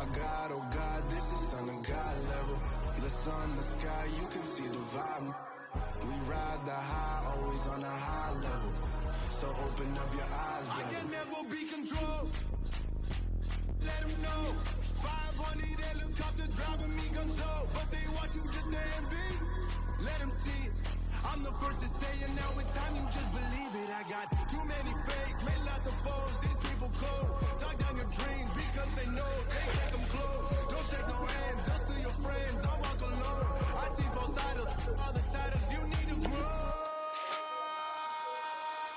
My God, oh God, this is Son of God level. The sun, the sky, you can see the vibe. We ride the high, always on a high level. So open up your eyes, brother. I can never be controlled. Let them know. 500 helicopter driving me control. But they want you just to envy. Let them see it. I'm the first to say it, now it's time you just believe it. I got too many fakes, made lots of foes. These people cold. Talk down your dreams because they know they take them close. Don't shake no hands, just to your friends. I walk alone. I see both sides, other siders. You need to grow.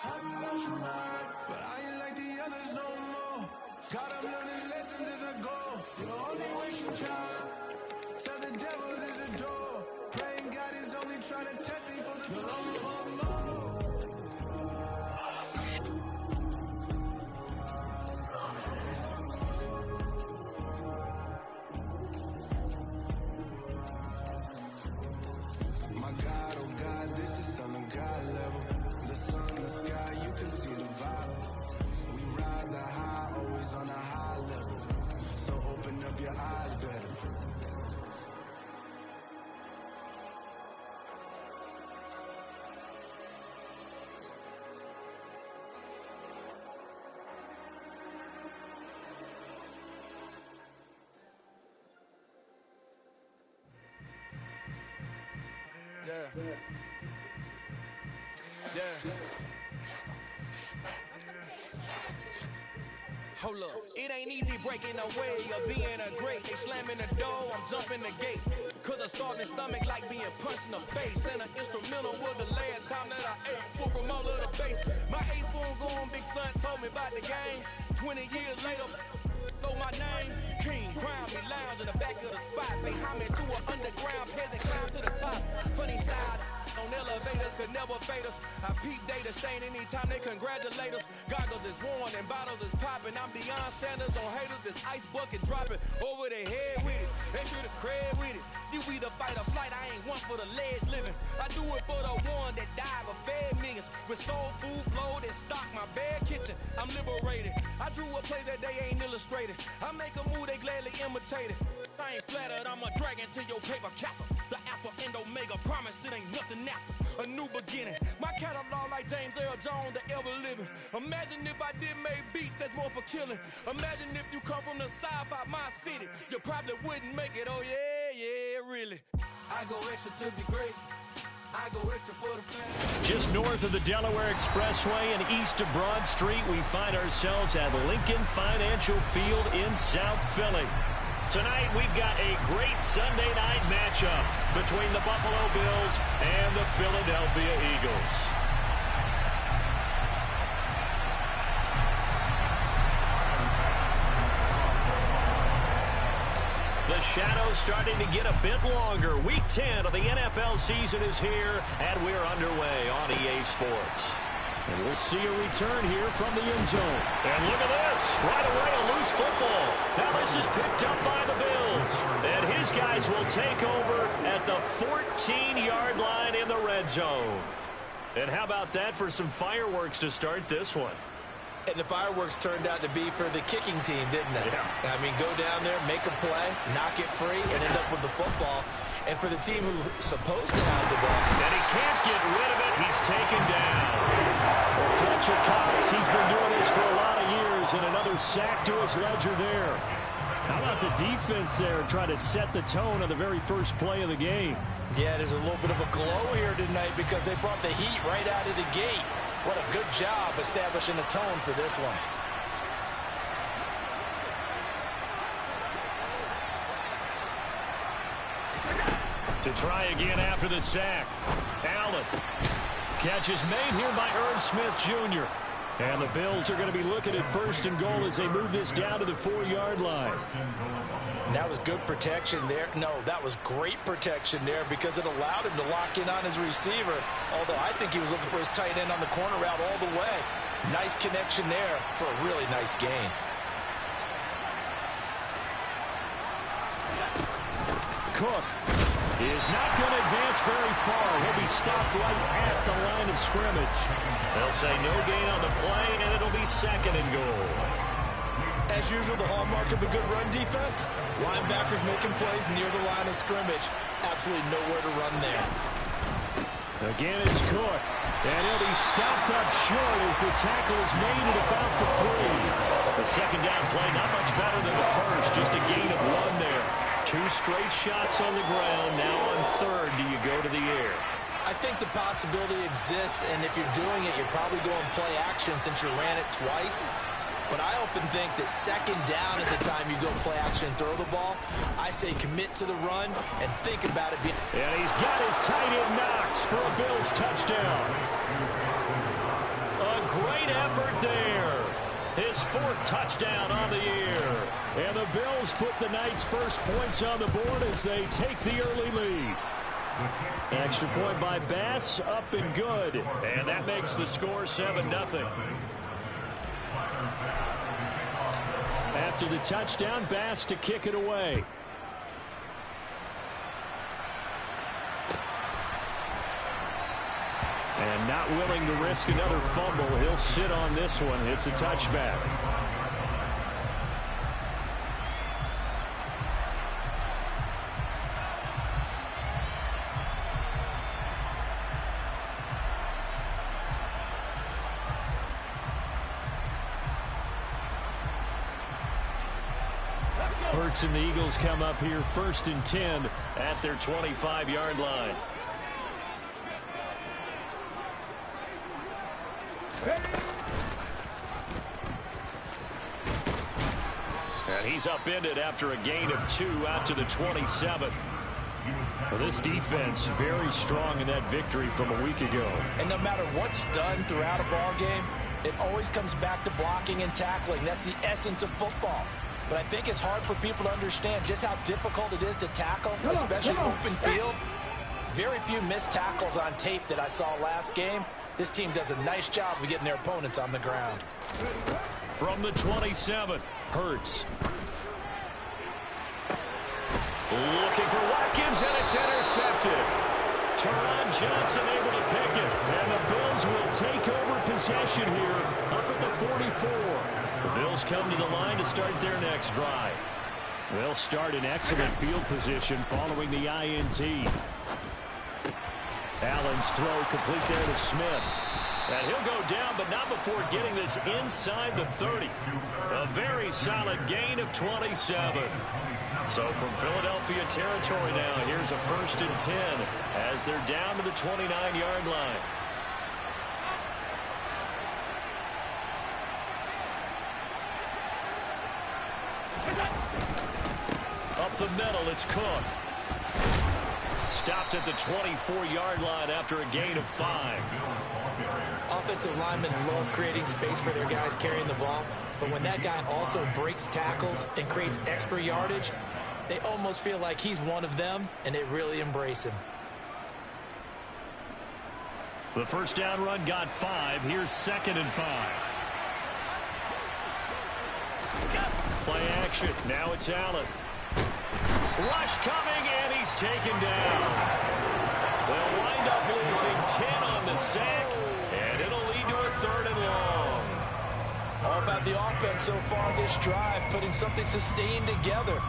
I've been lost your mind, but I ain't like the others no more. God, I'm learning lessons as I go. You're only wasting time. Tell the devil there's a door. Praying God is only trying to test me for the My God, oh God, this is Son of God level. The sun, the sky, you can see the vibe. We ride the high, always on a high level. So open up your eyes better. Yeah. Hold up, it ain't easy breaking away or being a great. They slamming the door, I'm jumping the gate. Cause I start in stomach like being punched in the face. And an instrumental was the last time that I ate. Full from all of the bass. My ace boom going, big son told me about the game. 20 years later, know my name. King, crown me, lounge in the back of the spot. Pay homage to an underground peasant, climb to the top. Funny style on elevators could never fade us. I peep data stain anytime they congratulate us. Goggles is worn and bottles is popping. I'm Deion Sanders on haters, this ice bucket dropping over their head with it. Extra the cred with it. You either fight or flight, I ain't one for the ledge living. I do it for the one that died but fed millions. With soul food flowed and stock my bad kitchen. I'm liberated. I drew a play that they ain't illustrated. I make a move, they gladly imitate it. I ain't flattered, I'm a dragon to your paper castle. The alpha and omega, promise it ain't nothing after. A new beginning. My catalog like James Earl Jones, the ever living. Imagine if I did make beats that's more for killing. Imagine if you come from the south out my city. You probably wouldn't make it, oh yeah, really. I go extra to be great. I go extra for the family. Just north of the Delaware Expressway and east of Broad Street, we find ourselves at Lincoln Financial Field in South Philly. Tonight, we've got a great Sunday night matchup between the Buffalo Bills and the Philadelphia Eagles. The shadow's starting to get a bit longer. Week 10 of the NFL season is here, and we're underway on EA Sports. And we'll see a return here from the end zone. And look at this. Right away, a loose football. Now this is picked up by the Bills. And his guys will take over at the 14-yard line in the red zone. And how about that for some fireworks to start this one? And the fireworks turned out to be for the kicking team, didn't they? Yeah. I mean, go down there, make a play, knock it free, and end up with the football. And for the team who's supposed to have the ball. And he can't get rid of it. He's taken down. Well, Fletcher Cox, he's been doing this for a lot of years, and another sack to his ledger there. How about the defense there trying to set the tone on the very first play of the game? Yeah, there's a little bit of a glow here tonight because they brought the heat right out of the gate. What a good job establishing the tone for this one. To try again after the sack. Allen. Catch is made here by Irv Smith Jr. And the Bills are going to be looking at first and goal as they move this down to the 4-yard line. And that was good protection there. No, that was great protection there because it allowed him to lock in on his receiver. Although I think he was looking for his tight end on the corner route all the way. Nice connection there for a really nice gain. Cook is not going to advance very far. He'll be stopped right at the line of scrimmage. They'll say no gain on the play, and it'll be second and goal. As usual, the hallmark of a good run defense, linebackers making plays near the line of scrimmage. Absolutely nowhere to run there. Again, it's Cook. And he'll be stopped up short as the tackle is made at about the 3. The second down play, not much better than the first. Just a gain of 1 there. 2 straight shots on the ground. Now on third, do you go to the air? I think the possibility exists, and if you're doing it, you're probably going play action since you ran it twice. But I often think that second down is the time you go play action and throw the ball. I say commit to the run and think about it. And he's got his tight end Knox for a Bills touchdown. A great effort there. His 4th touchdown on the year. And the Bills put the Knights' first points on the board as they take the early lead. Extra point by Bass, up and good. And that makes the score 7-0. After the touchdown, Bass to kick it away. And not willing to risk another fumble, he'll sit on this one. It's a touchback. Hurts and the Eagles come up here 1st and 10 at their 25-yard line. And he's upended after a gain of 2 out to the 27. Well, this defense very strong in that victory from a week ago. And no matter what's done throughout a ball game, it always comes back to blocking and tackling. That's the essence of football. But I think it's hard for people to understand just how difficult it is to tackle, especially open field. Very few missed tackles on tape that I saw last game. This team does a nice job of getting their opponents on the ground. From the 27, Hurts. Looking for Watkins, and it's intercepted. Teron Johnson able to pick it. And the Bills will take over possession here up at the 44. The Bills come to the line to start their next drive. They'll start in excellent field position following the INT. Allen's throw complete there to Smith. And he'll go down, but not before getting this inside the 30. A very solid gain of 27. So from Philadelphia territory now, here's a 1st and 10 as they're down to the 29-yard line. Up the middle, it's Cook. Stopped at the 24-yard line after a gain of 5. Offensive linemen love creating space for their guys carrying the ball, but when that guy also breaks tackles and creates extra yardage, they almost feel like he's one of them, and they really embrace him. The first down run got 5. Here's 2nd and 5. Play action. Now it's Allen. Rush coming, and he's taken down. They'll wind up losing 10 on the sack, and it'll lead to a 3rd and long. All about the offense so far this drive, putting something sustained together.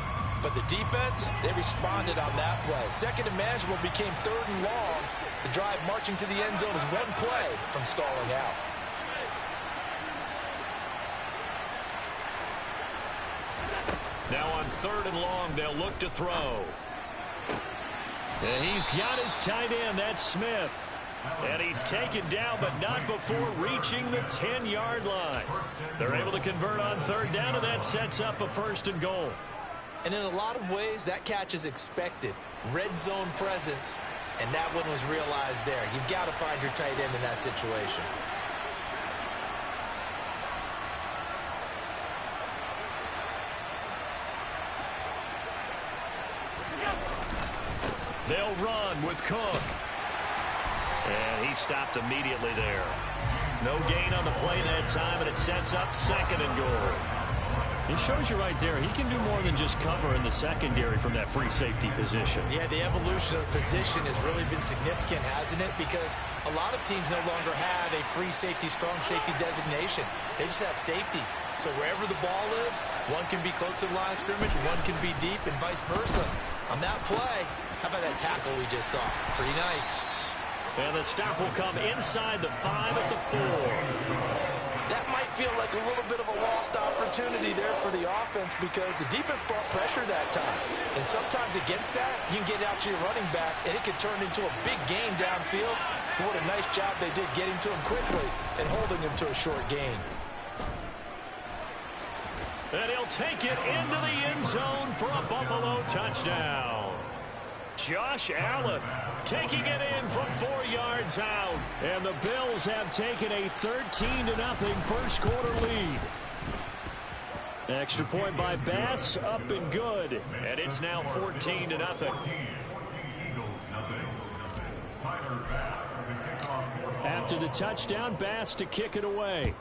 But the defense, they responded on that play. 2nd and manageable became 3rd and long. The drive marching to the end zone is one play from stalling out. Now on 3rd and long, they'll look to throw. And he's got his tight end, that's Smith. And he's taken down, but not before reaching the 10-yard line. They're able to convert on 3rd down, and that sets up a 1st and goal. And in a lot of ways, that catch is expected. Red zone presence, and that one was realized there. You've got to find your tight end in that situation. They'll run with Cook. And he stopped immediately there. No gain on the play that time, and it sets up 2nd and goal. It shows you right there, he can do more than just cover in the secondary from that free safety position. Yeah, the evolution of the position has really been significant, hasn't it? Because a lot of teams no longer have a free safety, strong safety designation. They just have safeties. So wherever the ball is, one can be close to the line of scrimmage, one can be deep, and vice versa. On that play, how about that tackle we just saw? Pretty nice. And the stop will come inside the 5 at the 4. That might feel like a little bit of a lost opportunity there for the offense because the defense brought pressure that time. And sometimes against that, you can get out to your running back, and it can turn into a big gain downfield. But what a nice job they did getting to him quickly and holding him to a short gain. And he'll take it into the end zone for a Buffalo touchdown. Josh Allen taking it in from 4 yards out. And the Bills have taken a 13-0 first quarter lead. Extra point by Bass, up and good. And it's now 14-0. After the touchdown, Bass to kick it away.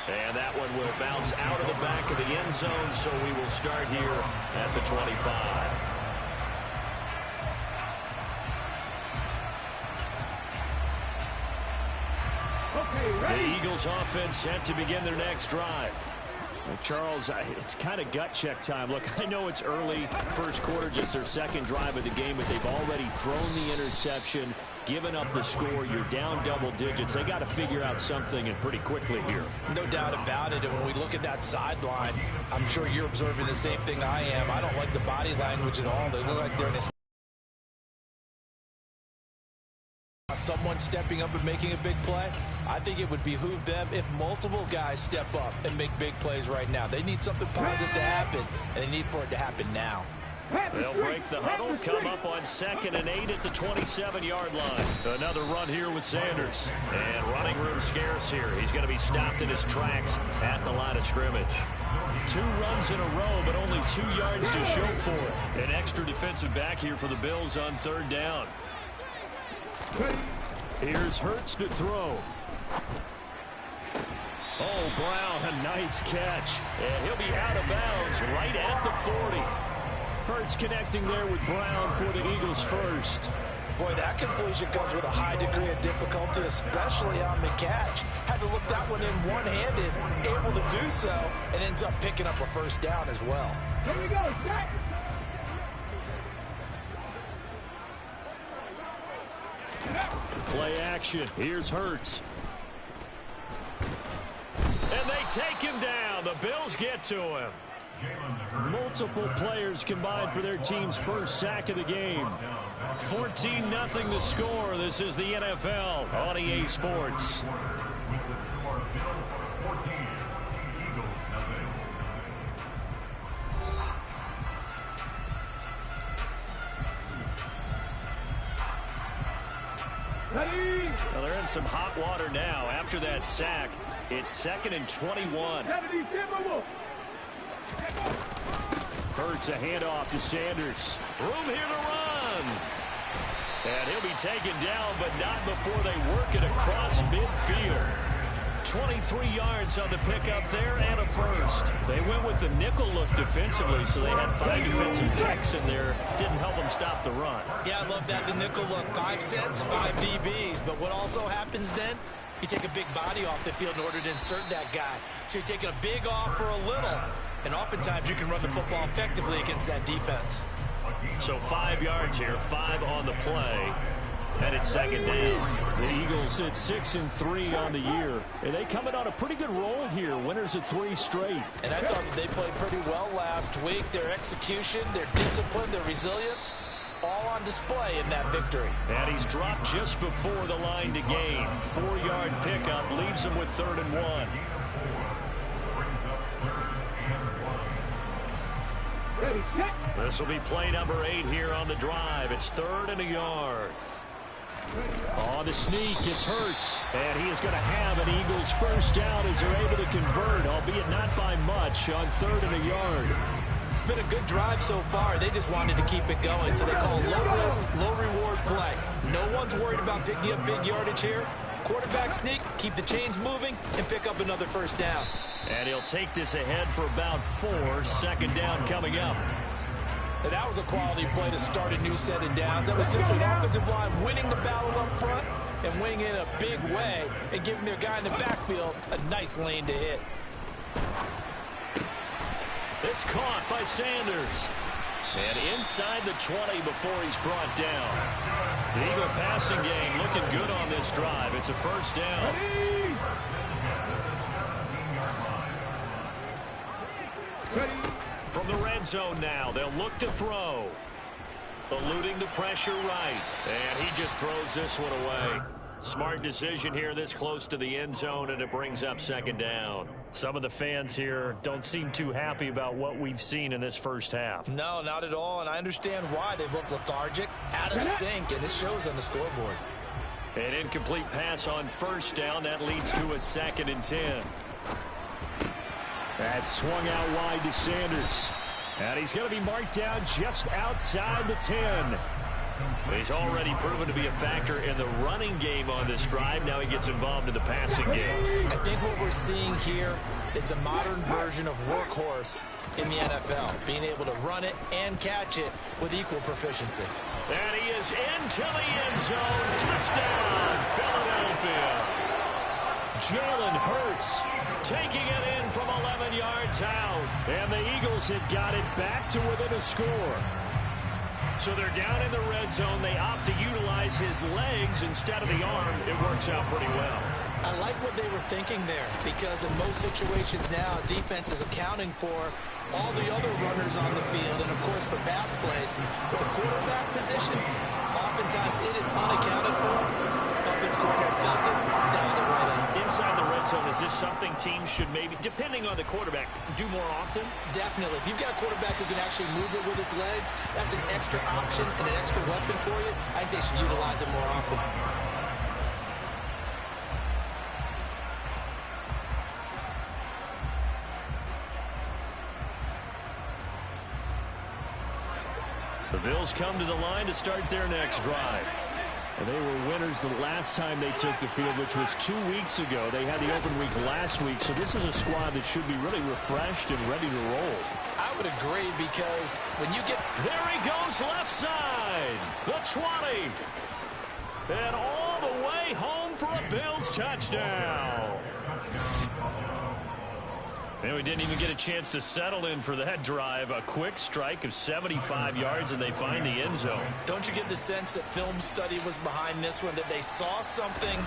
And that one will bounce out of the back of the end zone, so we will start here at the 25. The Eagles offense set to begin their next drive. Well, Charles, it's kind of gut check time. Look, I know it's early, first quarter, just their second drive of the game, but they've already thrown the interception, given up the score. You're down double digits. They got to figure out something, and pretty quickly here. No doubt about it. And when we look at that sideline, I'm sure you're observing the same thing I am. I don't like the body language at all. They look like they're in a someone stepping up and making a big play. I think it would behoove them if multiple guys step up and make big plays right now. They need something positive to happen, and they need for it to happen now. They'll break the huddle, come up on 2nd and 8 at the 27-yard line. Another run here with Sanders. And running room scarce here. He's going to be stopped in his tracks at the line of scrimmage. 2 runs in a row, but only 2 yards to show for it. An extra defensive back here for the Bills on 3rd down. Here's Hurts to throw. Oh, Brown, a nice catch. And he'll be out of bounds right at the 40. Hurts connecting there with Brown for the Eagles first. Boy, that completion comes with a high degree of difficulty, especially on the catch. Had to look that one in one-handed, able to do so, and ends up picking up a first down as well. Here we go, Jack. Play action. Here's Hurts. And they take him down. The Bills get to him. Multiple players combined for their team's first sack of the game. 14-0 the score. This is the NFL on EA Sports. Well, they're in some hot water now. After that sack, it's 2nd and 21. Hurts a handoff to Sanders. Room here to run. And he'll be taken down, but not before they work it across midfield. 23 yards on the pickup there and a first. They went with the nickel look defensively, so they had 5 defensive backs in there. Didn't help them stop the run. Yeah, I love that, the nickel look. 5 cents, 5 DBs. But what also happens then, you take a big body off the field in order to insert that guy. So you're taking a big off for a little. And oftentimes you can run the football effectively against that defense. So 5 yards here, 5 on the play. And it's 2nd down. The Eagles at 6-3 on the year. And they coming on a pretty good roll here. Winners of 3 straight. And I thought they played pretty well last week. Their execution, their discipline, their resilience, all on display in that victory. And he's dropped just before the line to gain. 4-yard pickup leaves him with 3rd and 1. This will be play number 8 here on the drive. It's 3rd and a yard. On the sneak, it's Hurts. And he is going to have an Eagles first down as they're able to convert, albeit not by much, on 3rd and a yard. It's been a good drive so far. They just wanted to keep it going, so they call low-risk, low-reward play. No one's worried about picking up big yardage here. Quarterback sneak, keep the chains moving, and pick up another first down. And he'll take this ahead for about 4. Second down coming up. And that was a quality play to start a new set of downs. That was simply an offensive line winning the battle up front and winning it in a big way and giving their guy in the backfield a nice lane to hit. It's caught by Sanders. And inside the 20 before he's brought down. The Eagle passing game looking good on this drive. It's a first down. From the red zone now, they'll look to throw. Eluding the pressure right. And he just throws this one away. Smart decision here this close to the end zone, and it brings up second down. Some of the fans here don't seem too happy about what we've seen in this first half. No, not at all, and I understand why. They've looked lethargic, out of sync, and this shows on the scoreboard. An incomplete pass on first down. That leads to a 2nd and 10. That swung out wide to Sanders. And he's going to be marked down just outside the 10. He's already proven to be a factor in the running game on this drive. Now he gets involved in the passing game. I think what we're seeing here is the modern version of workhorse in the NFL, being able to run it and catch it with equal proficiency. And he is into the end zone. Touchdown, Philadelphia. Jalen Hurts taking it in from 11 yards out. And the Eagles have got it back to within a score. So they're down in the red zone. They opt to utilize his legs instead of the arm. It works out pretty well. I like what they were thinking there, because in most situations now, defense is accounting for all the other runners on the field and, of course, for pass plays. But the quarterback position, oftentimes it is unaccounted for. Offense coordinator felt it, dialed it right out. Inside the red zone, is this something teams should maybe, depending on the quarterback, do more often? Definitely. If you've got a quarterback who can actually move it with his legs, that's an extra option and an extra weapon for you. I think they should utilize it more often. The Bills come to the line to start their next drive. And they were winners the last time they took the field, which was 2 weeks ago. They had the open week last week, so this is a squad that should be really refreshed and ready to roll. I would agree, because when you get... There he goes left side, the 20. And all the way home for a Bills touchdown. And we didn't even get a chance to settle in for that drive. A quick strike of 75 yards, and they find the end zone. Don't you get the sense that film study was behind this one, that they saw something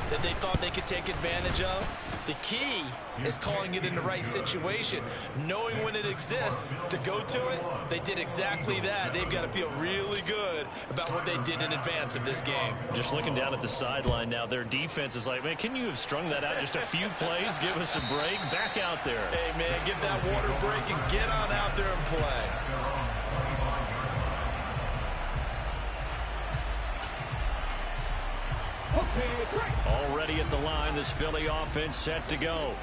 that they thought they could take advantage of? The key is calling it in the right situation, knowing when it exists to go to it. They did exactly that. They've got to feel really good about what they did in advance of this game. Just looking down at the sideline now, their defense is like, man, can you have strung that out just a few plays? Give us a break. Back out there. Hey, man, give that water break and get on out there and play. Already at the line, this Philly offense set to go.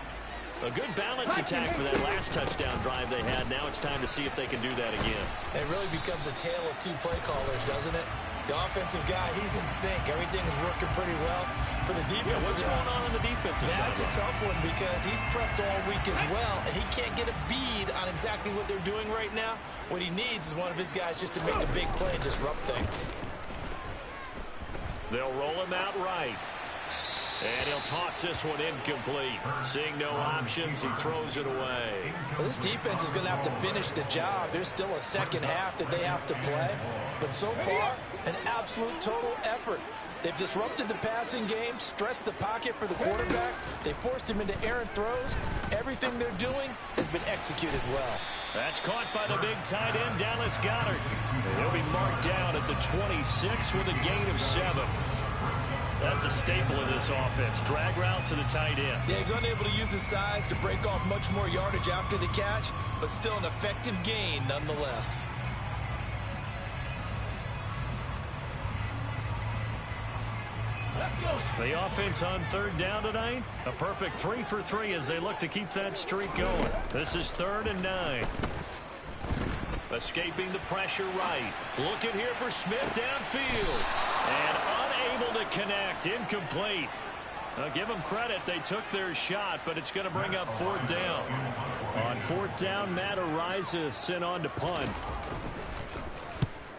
A good balance attack for that last touchdown drive they had. Now it's time to see if they can do that again. It really becomes a tale of two play callers, doesn't it? The offensive guy, he's in sync. Everything is working pretty well. For the defensive what's going on the defensive side? That's a tough one, because he's prepped all week as well, and he can't get a bead on exactly what they're doing right now. What he needs is one of his guys just to make a big play and disrupt things. They'll roll him out right. And he'll toss this one incomplete. Seeing no options, he throws it away. Well, this defense is going to have to finish the job. There's still a second half that they have to play. But so far, an absolute total effort. They've disrupted the passing game, stressed the pocket for the quarterback. They forced him into errant throws. Everything they're doing has been executed well. That's caught by the big tight end, Dallas Goedert. And he'll be marked down at the 26 with a gain of 7. That's a staple of this offense. Drag route to the tight end. Yeah, he's unable to use his size to break off much more yardage after the catch, but still an effective gain nonetheless. The offense on third down tonight, a perfect 3 for 3 as they look to keep that streak going. This is 3rd and 9. Escaping the pressure right. Looking here for Smith downfield. And unable to connect. Incomplete. Now give them credit. They took their shot, but it's going to bring up fourth down. On fourth down, Matt Araiza sent on to punt.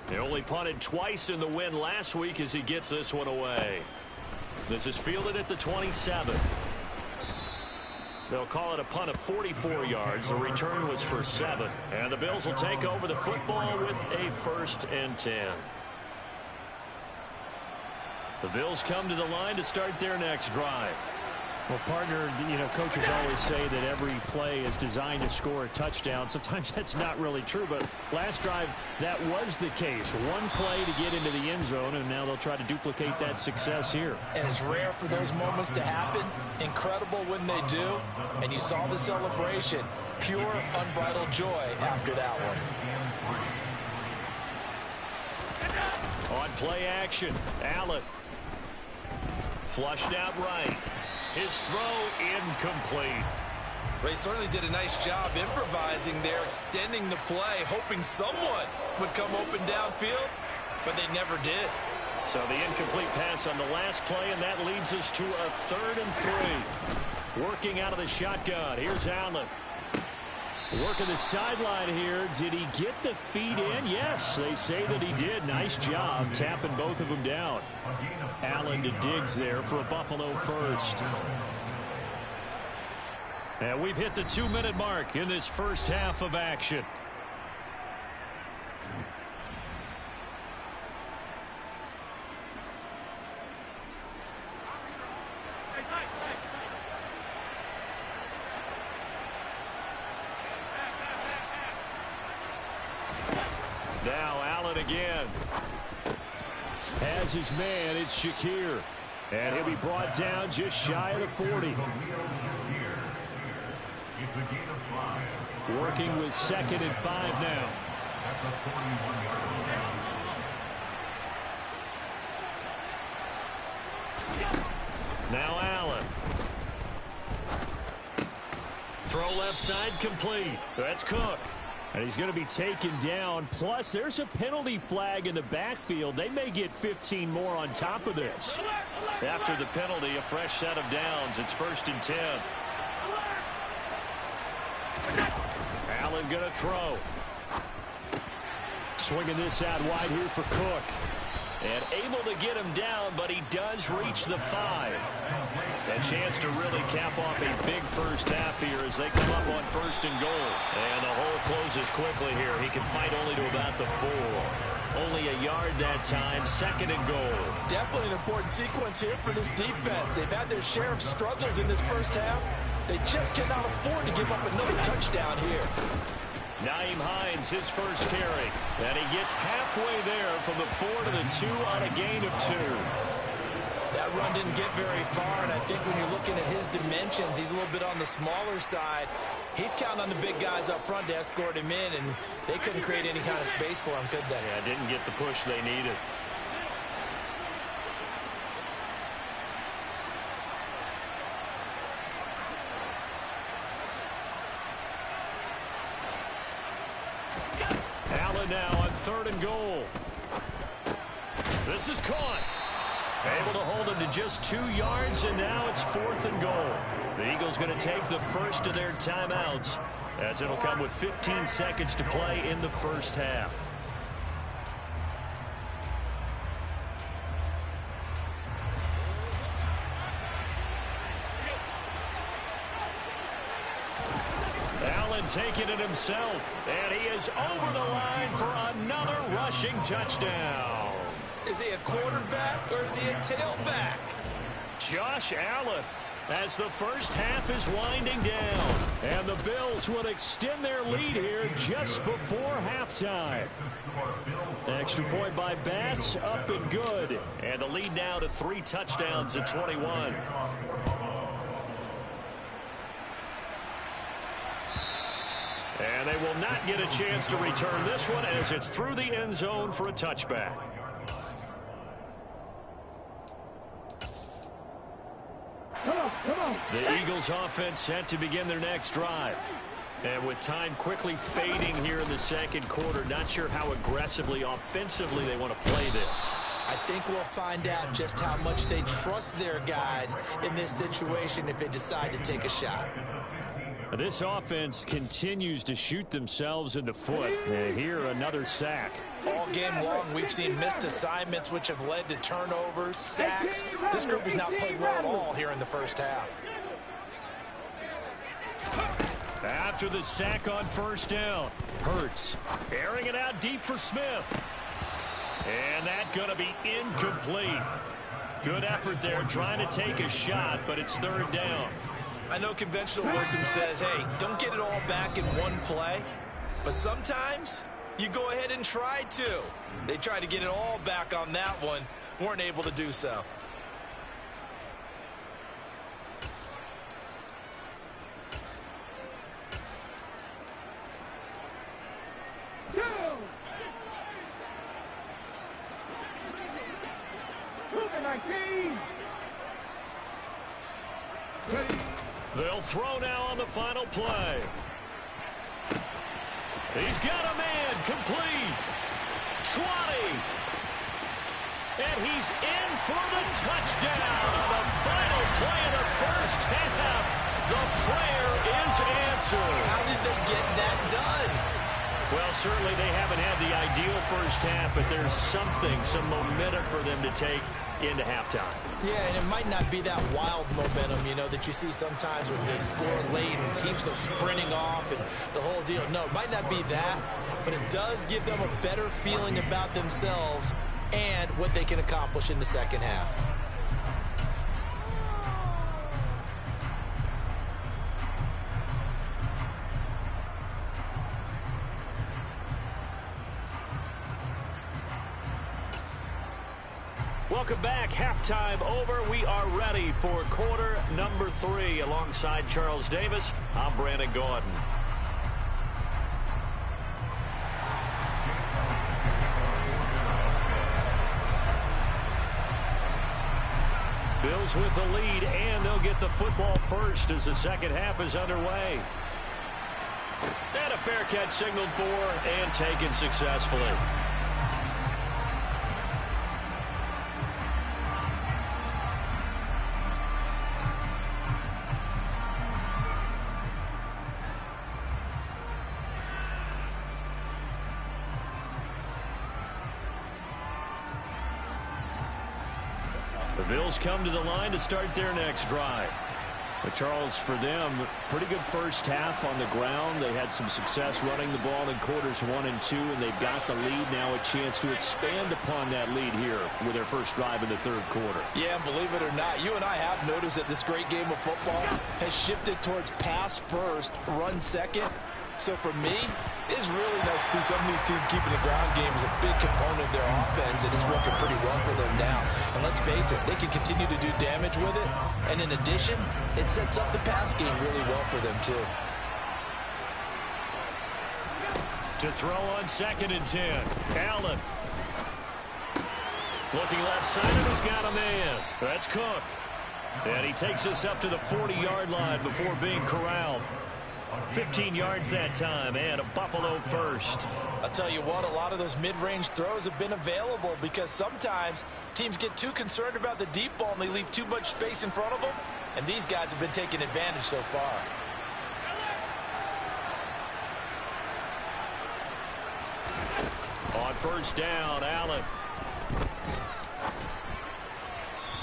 He only punted twice in the win last week as he gets this one away. This is fielded at the 27. They'll call it a punt of 44 yards. The return was for 7. And the Bills will take over the football with a 1st and 10. The Bills come to the line to start their next drive. Well, partner, coaches always say that every play is designed to score a touchdown. Sometimes that's not really true, but last drive, that was the case. One play to get into the end zone, and now they'll try to duplicate that success here. And it's rare for those moments to happen. Incredible when they do. And you saw the celebration. Pure, unbridled joy after that one. On play action, Allen. Flushed out right. His throw incomplete. They certainly did a nice job improvising there, extending the play, hoping someone would come open downfield, but they never did. So the incomplete pass on the last play, and that leads us to a 3rd and 3. Working out of the shotgun. Here's Allen. Working the sideline here. Did he get the feet in? Yes, they say that he did. Nice job tapping both of them down. Allen to Diggs there for a Buffalo first. And we've hit the 2-minute mark in this first half of action. Now Allen again. Has his man, it's Shakir. And he'll be brought down just shy of the 40. Working with 2nd and 5 now. Now Allen. Throw left side complete. That's Cook. And he's going to be taken down. Plus, there's a penalty flag in the backfield. They may get 15 more on top of this. After the penalty, a fresh set of downs. It's 1st and 10. Allen going to throw. Swinging this out wide here for Cook. And able to get him down, but he does reach the 5. A chance to really cap off a big first half here as they come up on 1st and goal. And the hole closes quickly here. He can fight only to about the 4. Only a yard that time, 2nd and goal. Definitely an important sequence here for this defense. They've had their share of struggles in this first half. They just cannot afford to give up another touchdown here. Nyheim Hines, his first carry. And he gets halfway there from the 4 to the 2 on a gain of 2. That run didn't get very far, and I think when you're looking at his dimensions, he's a little bit on the smaller side. He's counting on the big guys up front to escort him in, and they couldn't create any kind of space for him, could they? Yeah, didn't get the push they needed. Allen now on 3rd and goal. This is caught. Able to hold him to just 2 yards, and now it's 4th and goal. The Eagles going to take the first of their timeouts, as it'll come with 15 seconds to play in the first half. Allen taking it himself, and he is over the line for another rushing touchdown. Is he a quarterback or is he a tailback? Josh Allen, as the first half is winding down. And the Bills will extend their lead here just before halftime. Extra point by Bass, up and good. And the lead now to 3 touchdowns at 21. And they will not get a chance to return this one as it's through the end zone for a touchback. The Eagles offense set to begin their next drive. And with time quickly fading here in the second quarter, not sure how aggressively, offensively they want to play this. I think we'll find out just how much they trust their guys in this situation if they decide to take a shot. This offense continues to shoot themselves in the foot. Here, another sack. All game long, we've seen missed assignments, which have led to turnovers, sacks. This group has not played well at all here in the first half. After the sack on first down, Hurts airing it out deep for Smith. And that's going to be incomplete. Good effort there trying to take a shot, but it's third down. I know conventional wisdom says, hey, don't get it all back in one play. But sometimes you go ahead and try to. They tried to get it all back on that one. Weren't able to do so. They'll throw now on the final play. He's got a man, complete. 20. And he's in for the touchdown on the final play of the first half. The prayer is answered. How did they get that done? Well, certainly they haven't had the ideal first half, but there's some momentum for them to take into halftime. Yeah, and it might not be that wild momentum, that you see sometimes when they score late and teams go sprinting off and the whole deal. No, it might not be that, but it does give them a better feeling about themselves and what they can accomplish in the second half. Welcome back. Halftime over. We are ready for quarter number 3. Alongside Charles Davis, I'm Brandon Gaudin. Bills with the lead, and they'll get the football first as the second half is underway. And a fair catch signaled for and taken successfully. The Bills come to the line to start their next drive. But Charles, for them, pretty good first half on the ground. They had some success running the ball in quarters 1 and 2, and they've got the lead now, a chance to expand upon that lead here with their first drive in the third quarter. Yeah, and believe it or not, you and I have noticed that this great game of football has shifted towards pass first, run second. So for me, it's really nice to see some of these teams keeping the ground game as a big component of their offense, and it's working pretty well for them now. And let's face it, they can continue to do damage with it. And in addition, it sets up the pass game really well for them too. To throw on 2nd and 10. Allen. Looking left side, and he's got a man. That's Cook. And he takes us up to the 40-yard line before being corralled. 15 yards that time, and a Buffalo first. I'll tell you what, a lot of those mid-range throws have been available because sometimes teams get too concerned about the deep ball and they leave too much space in front of them, and these guys have been taking advantage so far. On first down, Allen.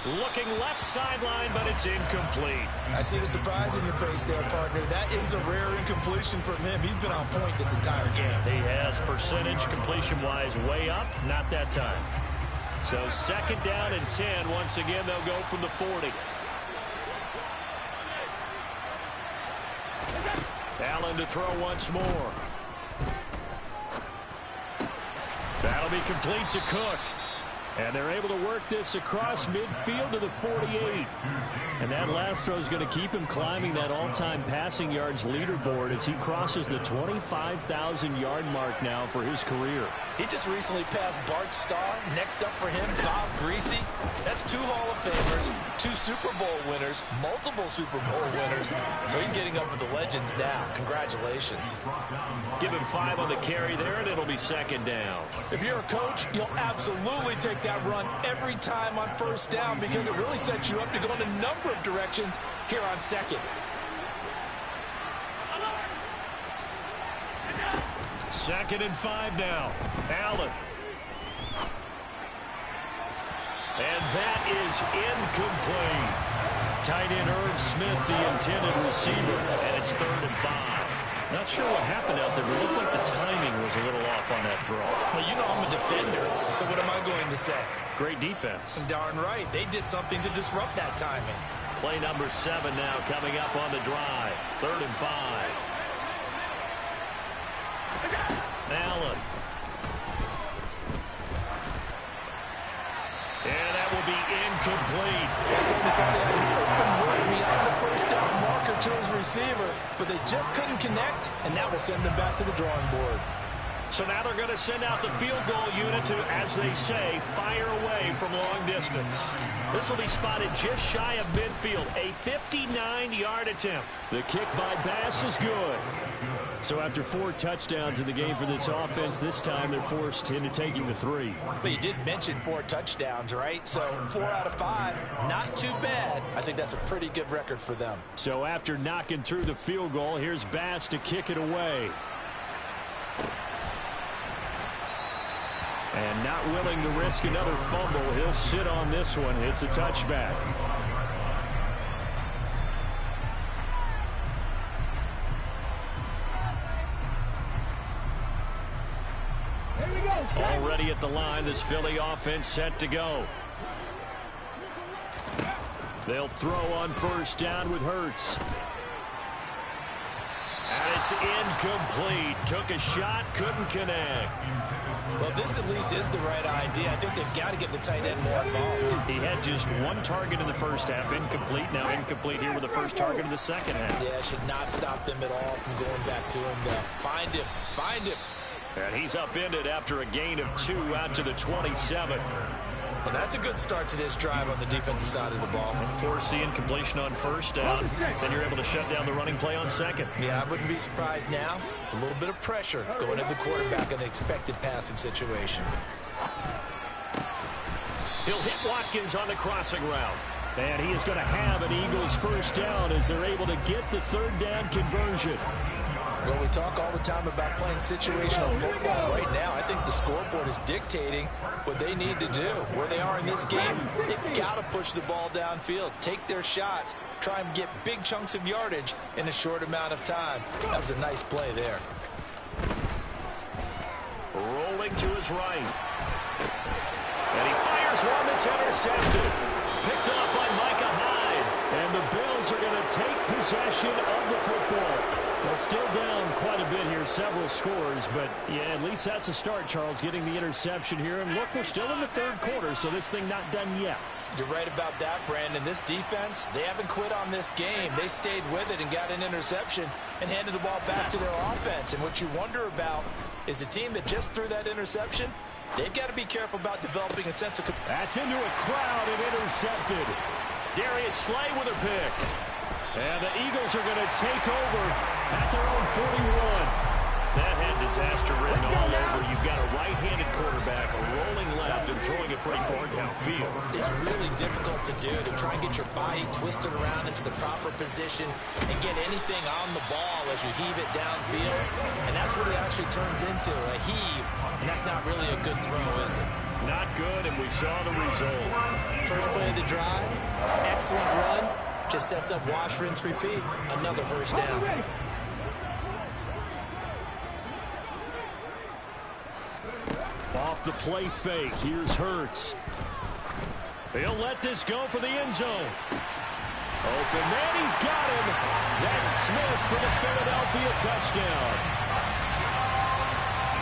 Looking left sideline, but it's incomplete. I see the surprise in your face there, partner. That is a rare incompletion from him. He's been on point this entire game. He has percentage completion-wise way up, not that time. So 2nd down and 10. Once again, they'll go from the 40. Allen to throw once more. That'll be complete to Cook. And they're able to work this across midfield to the 48. And that last throw is going to keep him climbing that all-time passing yards leaderboard as he crosses the 25,000-yard mark now for his career. He just recently passed Bart Starr. Next up for him, Bob Greasy. That's 2 Hall of Famers, 2 Super Bowl winners, multiple Super Bowl winners. So he's getting up with the legends now. Congratulations. Give him 5 on the carry there, and it'll be 2nd down. If you're a coach, you'll absolutely take that run every time on first down because it really sets you up to go in a number of directions here on second. Second and 5 now. Allen. And that is incomplete. Tight end Irv Smith, the intended receiver, and it's 3rd and 5. Not sure what happened out there, but it looked like the timing was a little off on that throw. Well, you know I'm a defender, so what am I going to say? Great defense. Darn right. They did something to disrupt that timing. Play number 7 now coming up on the drive. 3rd and 5. Allen. And that will be incomplete. So they thought they had an open word beyond the first down marker to his receiver, but they just couldn't connect, and that will send them back to the drawing board. So now they're going to send out the field goal unit to, as they say, fire away from long distance. This will be spotted just shy of midfield, a 59-yard attempt. The kick by Bass is good. So after 4 touchdowns in the game for this offense, this time they're forced into taking the 3. But you did mention 4 touchdowns, right? So 4 out of 5, not too bad. I think that's a pretty good record for them. So after knocking through the field goal, here's Bass to kick it away. And not willing to risk another fumble, he'll sit on this one. It's a touchback. Already at the line, this Philly offense set to go. They'll throw on first down with Hurts. And it's incomplete. Took a shot, couldn't connect. Well, this at least is the right idea. I think they've got to get the tight end more involved. He had just 1 target in the first half, incomplete. Now incomplete here with the first target of the second half. Yeah, should not stop them at all from going back to him, though. Find him. Find him. And he's upended after a gain of 2 out to the 27. Well, that's a good start to this drive on the defensive side of the ball. Force the incompletion on first down. Then you're able to shut down the running play on second. Yeah, I wouldn't be surprised now. A little bit of pressure going at the quarterback in the expected passing situation. He'll hit Watkins on the crossing route. And he is going to have an Eagles first down as they're able to get the 3rd down conversion. Well, we talk all the time about playing situational football. Right now, I think the scoreboard is dictating what they need to do. Where they are in this game, they've got to push the ball downfield, take their shots, try and get big chunks of yardage in a short amount of time. That was a nice play there. Rolling to his right. And he fires one that's intercepted. Picked up by Micah Hyde. And the Bills are going to take possession of the football. Well, still down quite a bit here, several scores, but yeah, at least that's a start, Charles, getting the interception here. And look, we're still in the 3rd quarter, so this thing not done yet. You're right about that, Brandon. This defense, they haven't quit on this game. They stayed with it and got an interception and handed the ball back to their offense. And what you wonder about is the team that just threw that interception, they've got to be careful about developing a sense of... That's into a crowd and intercepted. Darius Slay with a pick. And the Eagles are going to take over at their own 41. That had disaster written all over. You've got a right-handed quarterback, a rolling left, and throwing it pretty far downfield. It's really difficult to do, to try and get your body twisted around into the proper position and get anything on the ball as you heave it downfield. And that's what it actually turns into, a heave. And that's not really a good throw, is it? Not good, and we saw the result. First play of the drive, excellent run. Just sets up wash, rinse, repeat. Another first down. Off the play fake. Here's Hurts. He'll let this go for the end zone. Open man, he's got him. That's Smith for the Philadelphia touchdown.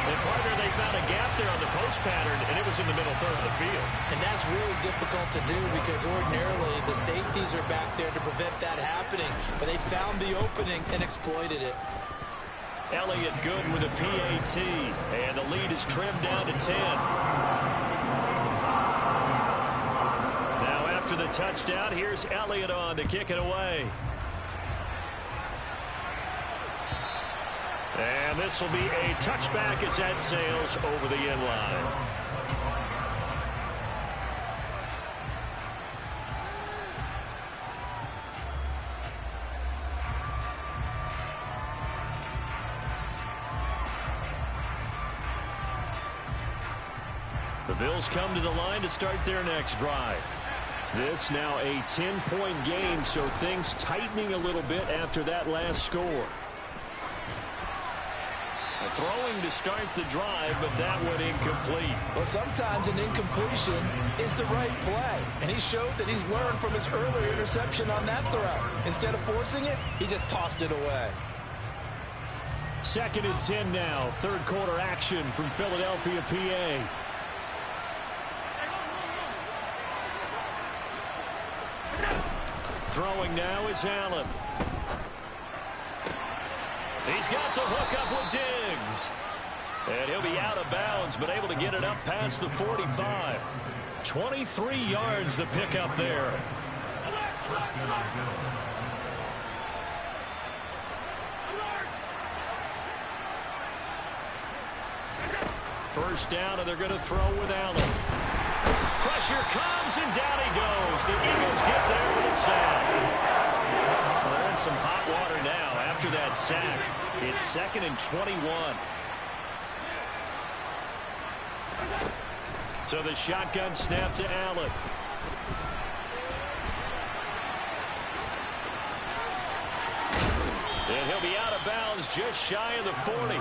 And partner, they found a gap there on the post pattern, and it was in the middle third of the field. And that's really difficult to do because ordinarily the safeties are back there to prevent that happening. But they found the opening and exploited it. Elliott good with a PAT, and the lead is trimmed down to 10. Now after the touchdown, here's Elliott on to kick it away. And this will be a touchback as that sails over the end line. The Bills come to the line to start their next drive. This now a 10-point game, so things tightening a little bit after that last score. Throwing to start the drive, but that one incomplete. Well, sometimes an incompletion is the right play, and he showed that he's learned from his earlier interception on that throw. Instead of forcing it, he just tossed it away. 2nd and 10 now. Third quarter action from Philadelphia, PA. Throwing now is Allen. He's got the hook up with Diggs. And he'll be out of bounds, but able to get it up past the 45. 23 yards the pickup there. First down, and they're going to throw with Allen. Pressure comes, and down he goes. The Eagles get there for the sack. Well, they're in some hot water now after that sack. It's 2nd and 21. So the shotgun snap to Allen. And he'll be out of bounds just shy of the 40.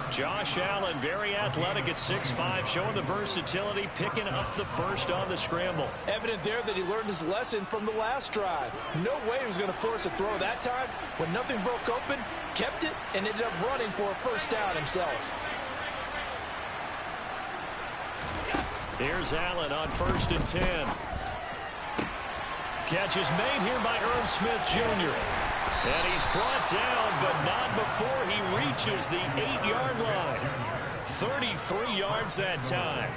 Josh Allen, very athletic at 6'5", showing the versatility, picking up the first on the scramble. Evident there that he learned his lesson from the last drive. No way he was going to force a throw that time. When nothing broke open, kept it, and ended up running for a first down himself. Here's Allen on 1st and 10. Catch is made here by Irv Smith Jr. And he's brought down, but not before he reaches the 8-yard line. 33 yards that time.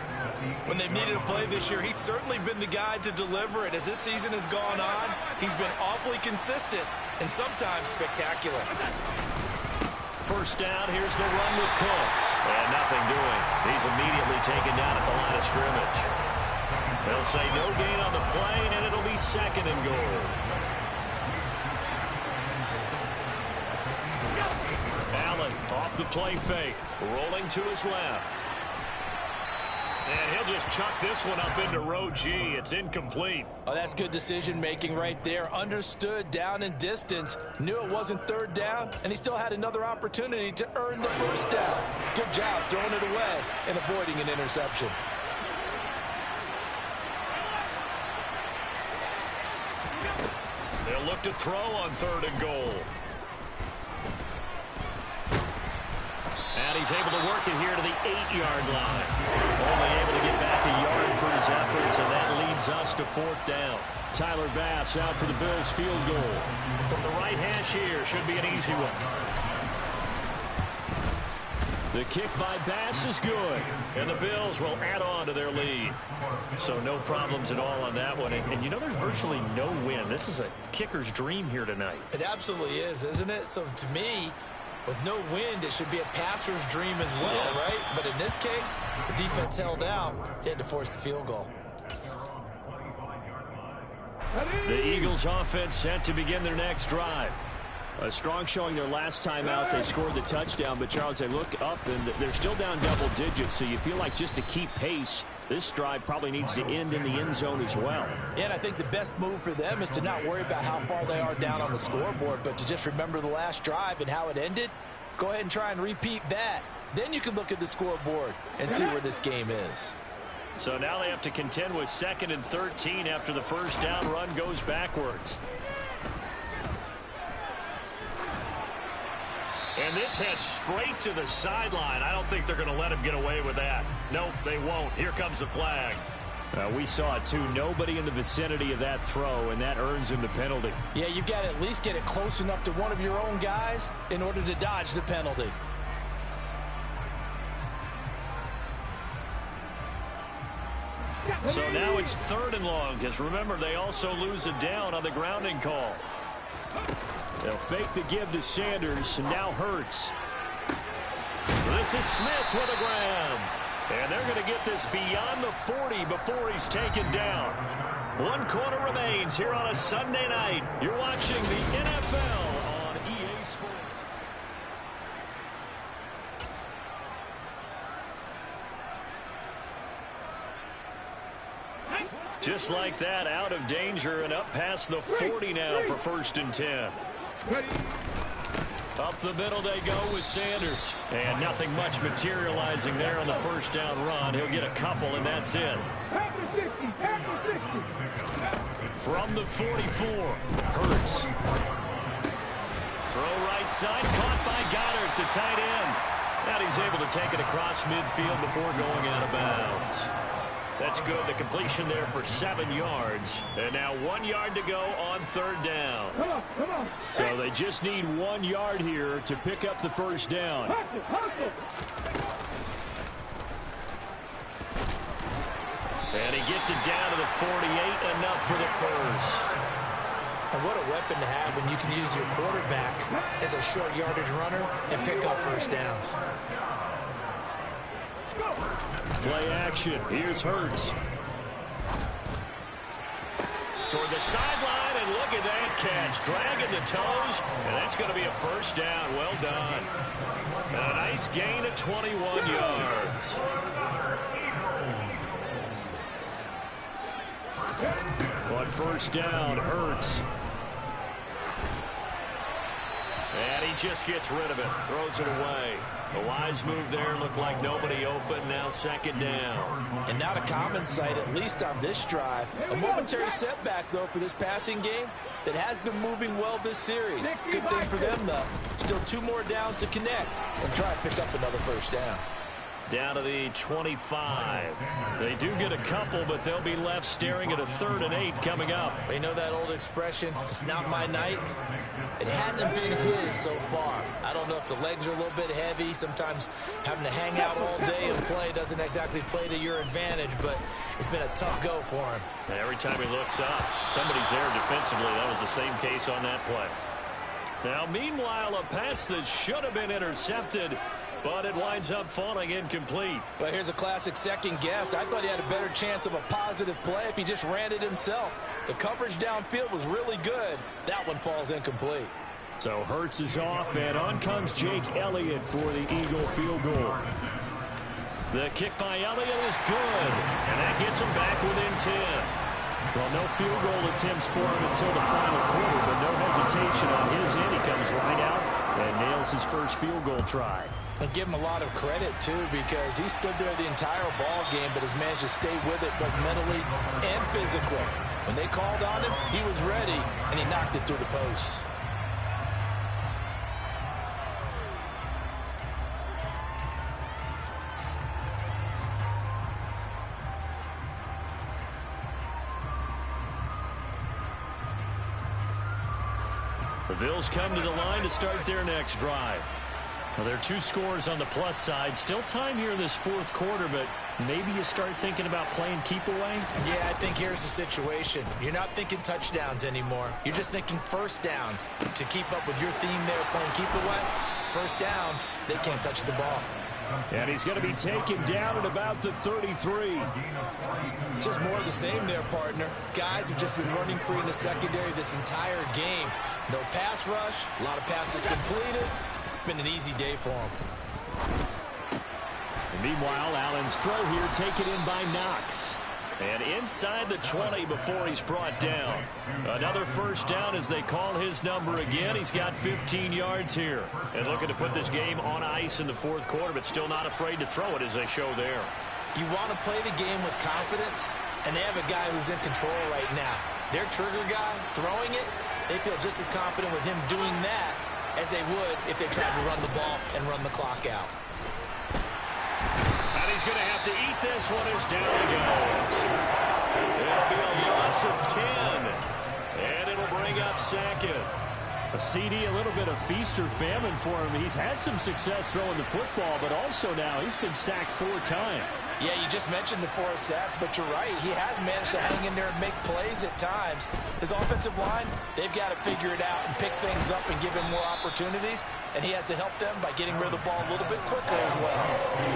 When they've needed a play this year, he's certainly been the guy to deliver it. As this season has gone on, he's been awfully consistent and sometimes spectacular. First down, here's the run with Cook. And nothing doing. He's immediately taken down at the line of scrimmage. They'll say no gain on the play, and it'll be 2nd and goal. Allen off the play fake, rolling to his left. And he'll just chuck this one up into row G. It's incomplete. Oh, that's good decision-making right there. Understood down and distance. Knew it wasn't 3rd down, and he still had another opportunity to earn the first down. Good job throwing it away and avoiding an interception. They'll look to throw on 3rd and goal. And he's able to work it here to the 8-yard line. Only able to get back a yard for his efforts, and that leads us to 4th down. Tyler Bass out for the Bills field goal. From the right hash here, should be an easy one. The kick by Bass is good, and the Bills will add on to their lead. So no problems at all on that one. And you know, there's virtually no win. This is a kicker's dream here tonight. It absolutely is, isn't it? So to me, with no wind, it should be a passer's dream as well, right? But in this case, the defense held out. They had to force the field goal. The Eagles offense set to begin their next drive. A strong showing their last time out. They scored the touchdown, but Charles, they look up and they're still down double digits, so you feel like just to keep pace, this drive probably needs to end in the end zone as well. Yeah, and I think the best move for them is to not worry about how far they are down on the scoreboard, but to just remember the last drive and how it ended. Go ahead and try and repeat that. Then you can look at the scoreboard and see where this game is. So now they have to contend with 2nd and 13 after the first down run goes backwards. And this heads straight to the sideline. I don't think they're going to let him get away with that. Nope, they won't. Here comes the flag. We saw it, too. Nobody in the vicinity of that throw, and that earns him the penalty. Yeah, you've got to at least get it close enough to one of your own guys in order to dodge the penalty. So now it's 3rd and long, because remember, they also lose a down on the grounding call. They'll fake the give to Sanders, and now Hurts. This is Smith with a grab. And they're going to get this beyond the 40 before he's taken down. 1 quarter remains here on a Sunday night. You're watching the NFL on EA Sports. just like that, out of danger and up past the 40 now for 1st and 10. Up the middle they go with Sanders. And nothing much materializing there on the 1st down run. He'll get a couple, and that's it. From the 44, Hurts. Throw right side, caught by Goddard, the tight end. And he's able to take it across midfield before going out of bounds. That's good. The completion there for 7 yards. And now 1 yard to go on 3rd down. So they just need 1 yard here to pick up the 1st down. And he gets it down to the 48, enough for the 1st. And what a weapon to have when you can use your quarterback as a short yardage runner and pick up 1st downs. Play action. Here's Hurts. Toward the sideline, and look at that catch. Dragging the toes, and that's going to be a 1st down. Well done. And a nice gain of 21 yards. On 1st down, Hurts. And he just gets rid of it. Throws it away. A wise move there. Looked like nobody open. Now 2nd down. And not a common sight, at least on this drive. A momentary setback, though, for this passing game that has been moving well this series. Good thing for them, though. Still 2 more downs to connect and try to pick up another 1st down. Down to the 25. They do get a couple, but they'll be left staring at a 3rd and 8 coming up. You know that old expression, it's not my night? It hasn't been his so far. I don't know if the legs are a little bit heavy. Sometimes having to hang out all day and play doesn't exactly play to your advantage, but it's been a tough go for him. And every time he looks up, somebody's there defensively. That was the same case on that play. Now, meanwhile, a pass that should have been intercepted, but it winds up falling incomplete. Well, here's a classic second guess. I thought he had a better chance of a positive play if he just ran it himself. The coverage downfield was really good. That one falls incomplete. So Hurts is off, and on comes Jake Elliott for the Eagle field goal. The kick by Elliott is good, and that gets him back within 10. Well, no field goal attempts for him until the final quarter, but no hesitation on his end. He comes right out and nails his first field goal try. And give him a lot of credit, too, because he stood there the entire ball game, but has managed to stay with it both mentally and physically. When they called on him, he was ready, and he knocked it through the posts. The Bills come to the line to start their next drive. Well, there are 2 scores on the plus side. Still time here in this 4th quarter, but maybe you start thinking about playing keep away? Yeah, I think here's the situation. You're not thinking touchdowns anymore. You're just thinking 1st downs. To keep up with your theme there, playing keep away, 1st downs, they can't touch the ball. And he's going to be taken down at about the 33. Just more of the same there, partner. Guys have just been running free in the secondary this entire game. No pass rush, a lot of passes completed. Been an easy day for him. And meanwhile, Allen's throw here taken in by Knox. And inside the 20 before he's brought down. Another 1st down as they call his number again. He's got 15 yards here. And looking to put this game on ice in the 4th quarter, but still not afraid to throw it as they show there. You want to play the game with confidence, and they have a guy who's in control right now. Their trigger guy throwing it, they feel just as confident with him doing that as they would if they tried to run the ball and run the clock out. And he's going to have to eat this one as down he goes. It'll be a loss of 10. And it'll bring up 2nd. A CD, a little bit of feast or famine for him. He's had some success throwing the football, but also now he's been sacked 4 times. Yeah, you just mentioned the 4 sacks, but you're right. He has managed to hang in there and make plays at times. His offensive line, they've got to figure it out and pick things up and give him more opportunities, and he has to help them by getting rid of the ball a little bit quicker as well.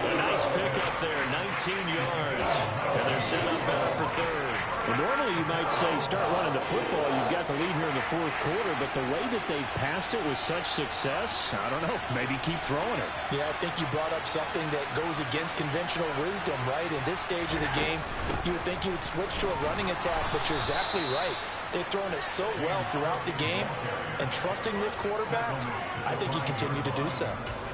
A nice pick up there, 19 yards, and they're set up better for 3rd. Well, normally you might say start running the football. You've got the lead here in the 4th quarter, but the way that they passed it with such success, I don't know, maybe keep throwing it. Yeah, I think you brought up something that goes against conventional wisdom. him, right? In this stage of the game, you would think you would switch to a running attack, but you're exactly right. They've thrown it so well throughout the game, and trusting this quarterback, I think he continued to do so.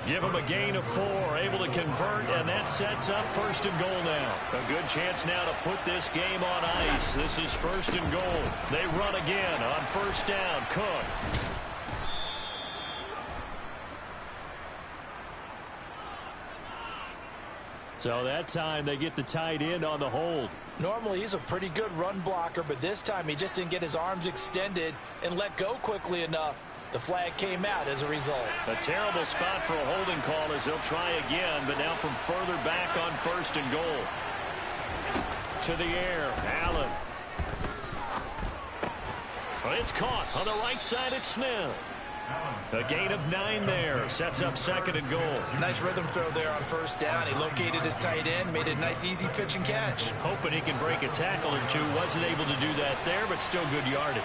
Give him a gain of 4, able to convert, and that sets up 1st and goal now. A good chance now to put this game on ice. This is 1st and goal. They run again on 1st down. Cook. So that time they get the tight end on the hold. Normally he's a pretty good run blocker, but this time he just didn't get his arms extended and let go quickly enough. The flag came out as a result. A terrible spot for a holding call as they'll try again, but now from further back on 1st and goal. To the air, Allen. Well, it's caught on the right side at Smith. A gain of 9 there. Sets up 2nd and goal. Nice rhythm throw there on 1st down. He located his tight end, made a nice easy pitch and catch. Hoping he can break a tackle or two. Wasn't able to do that there, but still good yardage.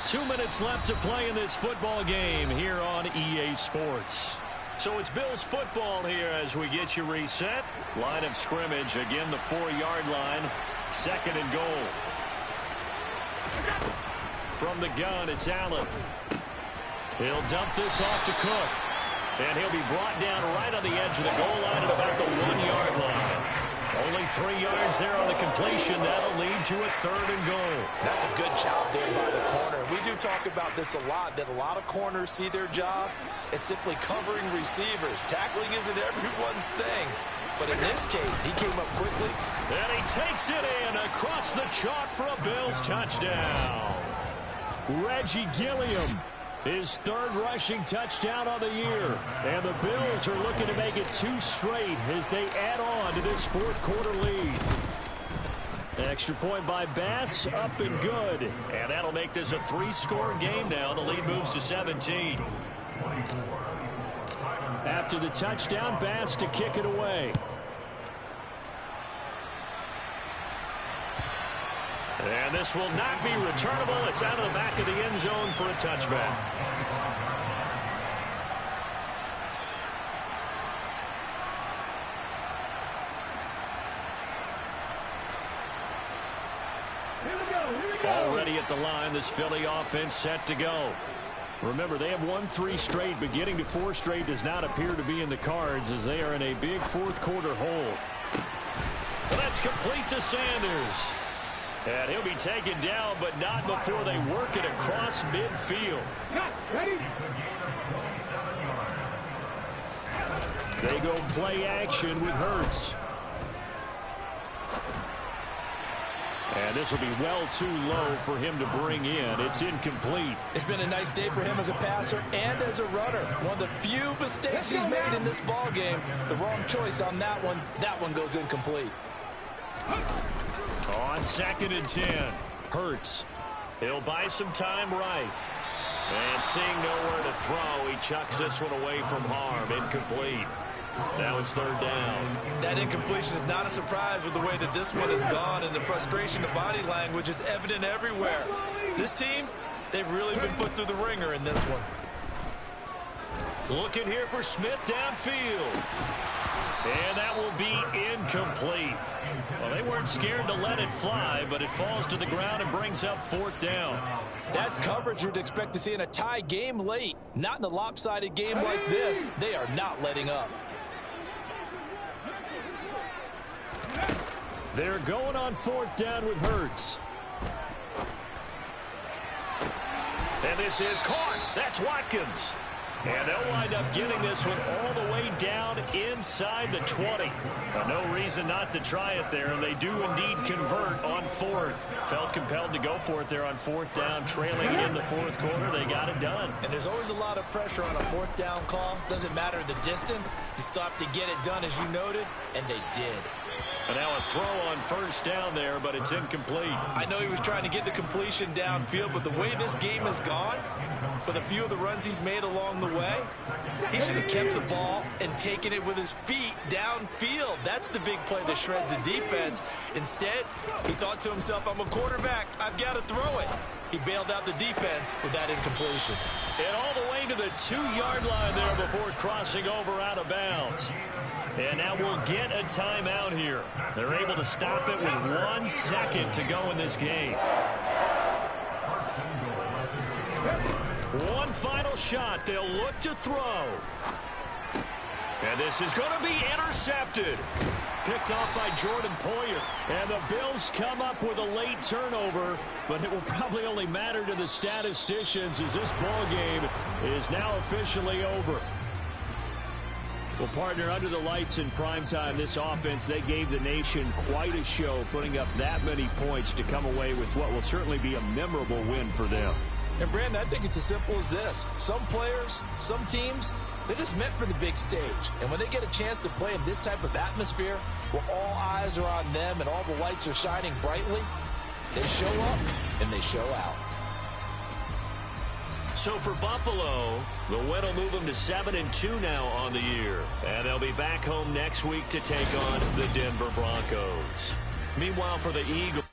Two minutes left to play in this football game here on EA Sports. So it's Bills football here as we get you reset. Line of scrimmage, again the 4-yard line. 2nd and goal. From the gun, it's Allen. He'll dump this off to Cook. And he'll be brought down right on the edge of the goal line at about the 1-yard line. Only 3 yards there on the completion. That'll lead to a 3rd and goal. That's a good job there by the corner. We do talk about this a lot, that a lot of corners see their job as simply covering receivers. Tackling isn't everyone's thing. But in this case, he came up quickly. And he takes it in across the chalk for a Bills touchdown. Reggie Gilliam. His 3rd rushing touchdown of the year. And the Bills are looking to make it 2 straight as they add on to this 4th quarter lead. Extra point by Bass, up and good. And that'll make this a 3-score game now. The lead moves to 17. After the touchdown, Bass to kick it away. And this will not be returnable. It's out of the back of the end zone for a touchback. Already at the line, this Philly offense set to go. Remember, they have won 3 straight, but getting to 4 straight does not appear to be in the cards as they are in a big 4th quarter hole. Well, that's complete to Sanders. And he'll be taken down, but not before they work it across midfield. They go play action with Hurts. And this will be well too low for him to bring in. It's incomplete. It's been a nice day for him as a passer and as a runner. One of the few mistakes he's made in this ball game. The wrong choice on that one. That one goes incomplete. On 2nd and 10, Hurts. He'll buy some time right. And seeing nowhere to throw, he chucks this one away from harm. Incomplete. Now it's 3rd down. That incompletion is not a surprise with the way that this one has gone, and the frustration of body language is evident everywhere. This team, they've really been put through the ringer in this one. Looking here for Smith downfield. And that will be incomplete. Well, they weren't scared to let it fly, but it falls to the ground and brings up 4th down. That's coverage you'd expect to see in a tie game late. Not in a lopsided game like this. They are not letting up. They're going on 4th down with Hurts. And this is caught. That's Watkins. And they'll wind up getting this one all the way down inside the 20. No reason not to try it there, and they do indeed convert on 4th. Felt compelled to go for it there on 4th down, trailing in the 4th quarter. They got it done. And there's always a lot of pressure on a 4th down call. Doesn't matter the distance. You still have to get it done, as you noted, and they did. And now a throw on 1st down there, but it's incomplete. I know he was trying to get the completion downfield, but the way this game has gone, with a few of the runs he's made along the way, he should have kept the ball and taken it with his feet downfield. That's the big play that shreds the defense. Instead, he thought to himself, I'm a quarterback. I've got to throw it. He bailed out the defense with that incompletion. And all the way to the 2-yard line there before crossing over out of bounds. And now we'll get a timeout here. They're able to stop it with 1 second to go in this game. One final shot. They'll look to throw. And this is going to be intercepted. Picked off by Jordan Poyer. And the Bills come up with a late turnover, but it will probably only matter to the statisticians as this ball game is now officially over. Well, partner, under the lights in primetime, this offense, they gave the nation quite a show, putting up that many points to come away with what will certainly be a memorable win for them. And, Brandon, I think it's as simple as this. Some players, some teams, they're just meant for the big stage. And when they get a chance to play in this type of atmosphere, where all eyes are on them and all the lights are shining brightly, they show up and they show out. So for Buffalo, the win will move them to 7-2 now on the year. And they'll be back home next week to take on the Denver Broncos. Meanwhile, for the Eagles,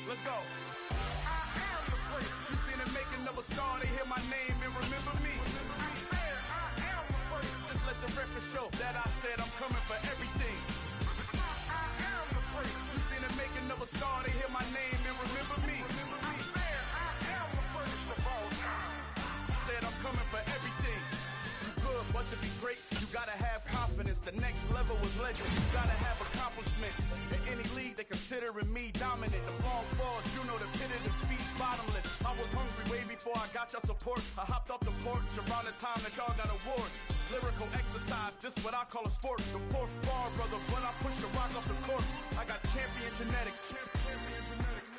Let's go. I am the great. You seen the making of a star, they hear my name and remember me. I am the great. Just let the record show that I said I'm coming for everything. I am the great. You seen the making of a star, they hear my name and remember me. I am the greatest of all time. Said I'm coming for everything. You good, but to be great, you gotta have confidence. The next level was legend. You gotta have accomplishments. In any league, they considering me dominant. The long falls, you know the pit of defeat, bottomless. I was hungry way before I got your support. I hopped off the porch around the time that y'all got awards. Lyrical exercise, this what I call a sport. The fourth bar, brother, when I push the rock off the court. I got champion genetics. Champion genetics.